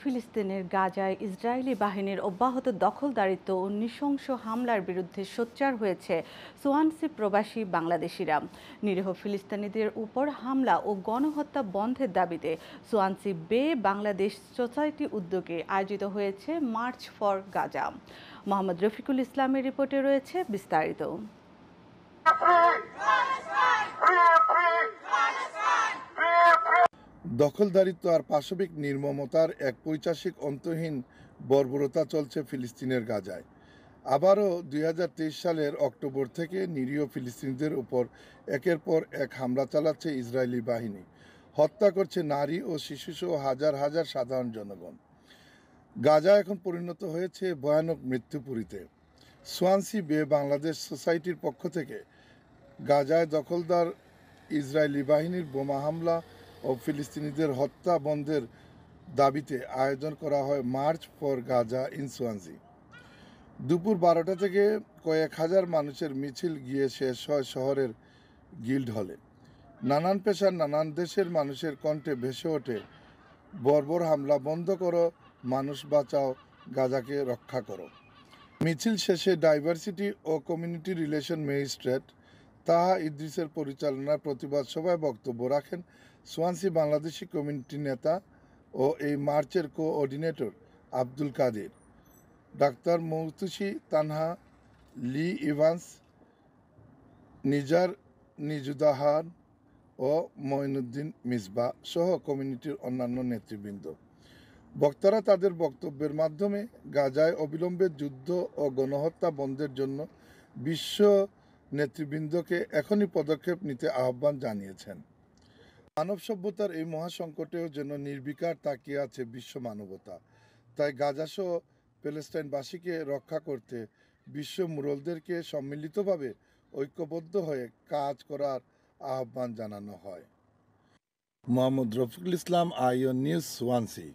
ফিলিস্তিনের গাজায় ইসরায়েলি বাহিনীর অব্যাহত দখলদারিত্ব ও নৃশংস হামলার বিরুদ্ধে সোচ্চার হয়েছে সোয়ানসি প্রবাসী বাংলাদেশিরা। নিরীহ ফিলিস্তিনিদের উপর হামলা ও গণহত্যা বন্ধের দাবিতে সোয়ানসি বে বাংলাদেশ সোসাইটি উদ্যোগে আয়োজিত হয়েছে March for Gaza. Mohammad Rafiqul ইসলামের রিপোর্টে রয়েছে বিস্তারিত। দখলদারিত্ব আর পাশবিক নির্মমতার এক পৈশাচিক অন্তহীন বর্বরতা চলছে ফিলিস্তিনের গাজায়। আবারও ২০২৩ সালের অক্টোবর থেকে নিরীহ ফিলিস্তিনিদের উপর একের পর এক হামলা চালাচ্ছে ইসরায়েলি বাহিনী, হত্যা করছে নারী ও শিশুসহ হাজার হাজার সাধারণ জনগণ। গাজা এখন পরিণত হয়েছে ভয়ানক মৃত্যুপুরীতে। সোয়ানসি বে বাংলাদেশ সোসাইটির পক্ষ থেকে গাজায় দখলদার ইসরায়েলি বাহিনীর বোমা হামলা ও ফিলিস্তিনিদের হত্যা বন্ধের দাবিতে আয়োজন করা হয় March for Gaza in Swansea. দুপুর 12টা থেকে কয়েক হাজার মানুষের মিছিল গিয়ে শেষ হয় শহরের গিল্ড হলে। নানান পেশার নানান দেশের মানুষের কণ্ঠে ভেসে ওঠে, বর্বর হামলা বন্ধ করো, মানুষ বাঁচাও, গাজাকে রক্ষা করো। মিছিল শেষে ডাইভার্সিটি ও কমিউনিটি রিলেশন ম্যাজিস্ট্রেট তাহা ইদ্রিসের পরিচালনায় প্রতিবাদ সভায় বক্তব্য রাখেন সোয়ানসি বাংলাদেশি কমিউনিটি নেতা ও এই মার্চের কোঅর্ডিনেটর আব্দুল কাদের, ডাক্তার মৌতুসি তানহা, লি ইভান্স, নিজার নিজুদাহান ও মঈনুদ্দিন মিসবা সহ কমিউনিটির অন্যান্য নেতৃবৃন্দ। বক্তারা তাদের বক্তব্যের মাধ্যমে গাজায় অবিলম্বে যুদ্ধ ও গণহত্যা বন্ধের জন্য বিশ্ব নেতৃবৃন্দকে এখনই পদক্ষেপ নিতে আহ্বান জানিয়েছেন। মানব সভ্যতার এই মহাসংকটেও যেন নির্বিকার তাকিয়ে আছে বিশ্ব মানবতা। তাই গাজাসহ প্যালেস্টাইনবাসীকে রক্ষা করতে বিশ্ব মুরলদেরকে সম্মিলিতভাবে ঐক্যবদ্ধ হয়ে কাজ করার আহ্বান জানানো হয়। Mohammad Rafiqul Islam, আইওন news, Swansea.